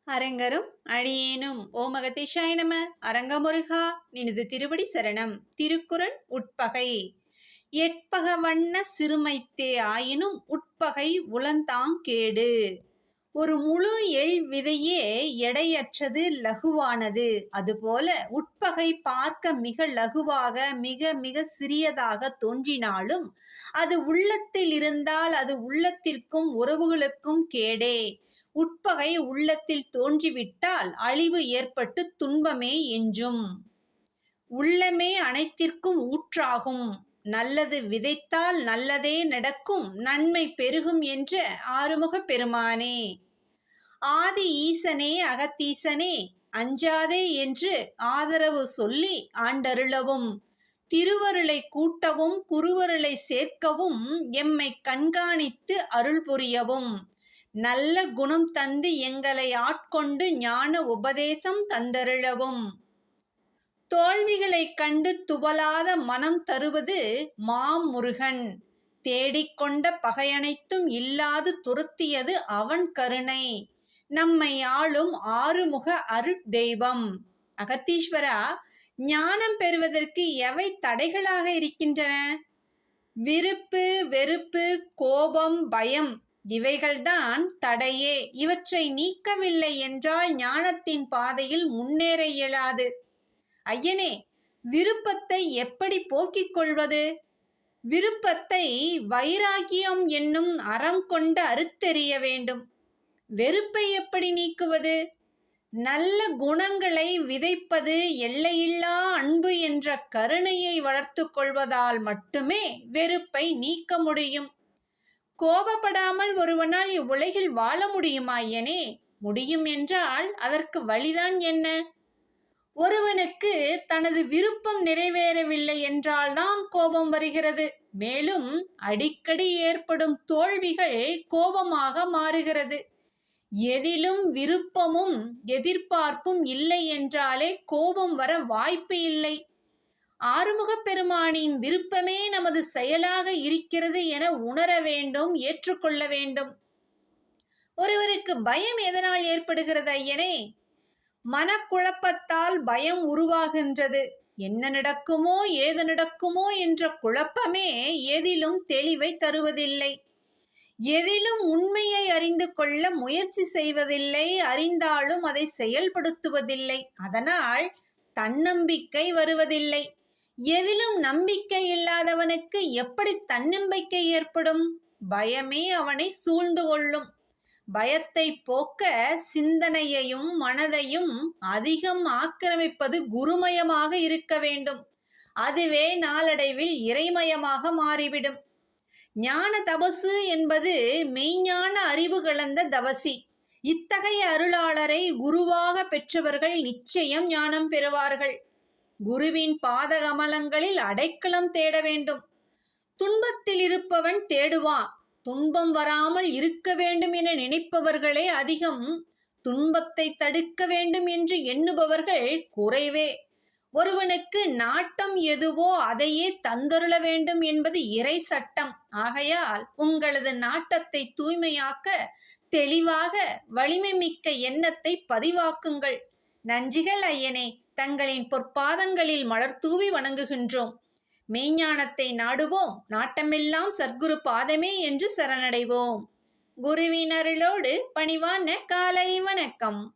அரங்கரும் அடியேனும் ஓம் அகதீஷாய நம. அரங்கமுருகா நினது திருவடி சரணம். திருக்குறள் உட்பகை. எட்பக வண்ண சிறுமைத்தே ஆயினும் உட்பகை உளந்தாங்கேடு. ஒரு முழு எள் விதையே எடையற்றது, லகுவானது. அதுபோல உட்பகை பார்க்க மிக லகுவாக, மிக மிக சிறியதாக தோன்றினாலும் அது உள்ளத்தில் இருந்தால் அது உள்ளத்திற்கும் உறவுகளுக்கும் கேடே. உட்பகை உள்ளத்தில் தோன்றிவிட்டால் அழிவு ஏற்பட்டு துன்பமே எஞ்சும். உள்ளமே அனைத்திற்கும் ஊற்றாகும். நல்லது விதைத்தால் நல்லதே நடக்கும், நன்மை பெருகும் என்ற ஆறுமுகப் பெருமானே. ஆதி ஈசனே அகத்தீசனே, அஞ்சாதே என்று ஆதரவு சொல்லி ஆண்டருளவும், திருவருளை கூட்டவும் குருவருளை சேர்க்கவும், எம்மை கண்காணித்து அருள் புரியவும், நல்ல குணம் தந்து எங்களை ஆட்கொண்டு ஞான உபதேசம் தந்தருளவும், தோல்விகளைக் கண்டு துவலாத மனம் தருவது மாமுருகன். தேடிக்கொண்ட பகையனைத்தும் இல்லாது துரத்தியது அவன் கருணை. நம்மை ஆளும் ஆறுமுக அருட்தெய்வம். அகத்தீஸ்வரா, ஞானம் பெறுவதற்கு எவை தடைகளாக இருக்கின்றன? விருப்பு, வெறுப்பு, கோபம், பயம் இவைகள்தான் தடையே. இவற்றை நீக்கவில்லை என்றால் ஞானத்தின் பாதையில் முன்னேற இயலாது. ஐயனே, விருப்பத்தை எப்படி போக்கிக் கொள்வது? விருப்பத்தை வைராகியம் என்னும் அறம் கொண்டு அறுத்தெறிய வேண்டும். வெறுப்பை எப்படி நீக்குவது? நல்ல குணங்களை விதைப்பது, எல்லையில்லா அன்பு என்ற கருணையை வளர்த்து கொள்வதால் மட்டுமே வெறுப்பை நீக்க முடியும். கோபப்படாமல் ஒருவனால் இவ்வுலகில் வாழ முடியுமா ஐயனே? முடியும் என்றால் அதற்கு வழிதான் என்ன? ஒருவனுக்கு தனது விருப்பம் நிறைவேறவில்லை என்றால்தான் கோபம் வருகிறது. மேலும் அடிக்கடி ஏற்படும் தோல்விகள் கோபமாக மாறுகிறது. எதிலும் விருப்பமும் எதிர்பார்ப்பும் இல்லை என்றாலே கோபம் வர வாய்ப்பு இல்லை. ஆறுமுகப் பெருமானின் விருப்பமே நமது செயலாக இருக்கிறது என உணர வேண்டும், ஏற்றுக்கொள்ள வேண்டும். ஒருவருக்கு பயம் எதனால் ஏற்படுகிறது ஐயனே? மனக்குழப்பத்தால் பயம் உருவாகின்றது. என்ன நடக்குமோ ஏது நடக்குமோ என்ற குழப்பமே எதிலும் தெளிவை தருவதில்லை. எதிலும் உண்மையை அறிந்து கொள்ள முயற்சி செய்வதில்லை. அறிந்தாலும் அதை செயல்படுத்துவதில்லை. அதனால் தன்னம்பிக்கை வருவதில்லை. எதிலும் நம்பிக்கை இல்லாதவனுக்கு எப்படி தன்னம்பிக்கை ஏற்படும்? பயமே அவனை சூழ்ந்து கொள்ளும். பயத்தை போக்க சிந்தனையையும் மனதையும் அதிகம் ஆக்கிரமிப்பது குருமயமாக இருக்க வேண்டும். அதுவே நாளடைவில் இறைமயமாக மாறிவிடும். ஞான தபசு என்பது மெய்ஞான அறிவு கலந்த தவசி. இத்தகைய அருளாளரை குருவாக பெற்றவர்கள் நிச்சயம் ஞானம் பெறுவார்கள். குருவின் பாதகமலங்களில் அடைக்கலம் தேட வேண்டும். துன்பத்தில் இருப்பவன் தேடுவான். துன்பம் வராமல் இருக்க வேண்டும் என நினைப்பவர்களே அதிகம். துன்பத்தை தடுக்க வேண்டும் என்று எண்ணுபவர்கள் குறைவே. ஒருவனுக்கு நாட்டம் எதுவோ அதையே தந்தருள வேண்டும் என்பது இறை சட்டம். ஆகையால் உங்களது நாட்டத்தை தூய்மையாக்க தெளிவாக வலிமை மிக்க எண்ணத்தை பதிவாக்குங்கள். நன்றிகள் ஐயனே. தங்களின் பொற்பாதங்களில் மலர் தூவி வணங்குகின்றோம். மெய்ஞானத்தை நாடுவோம். நாட்டமெல்லாம் சத்குரு பாதமே என்று சரணடைவோம். குருவின் அருளோடு பணிவான காலை வணக்கம்.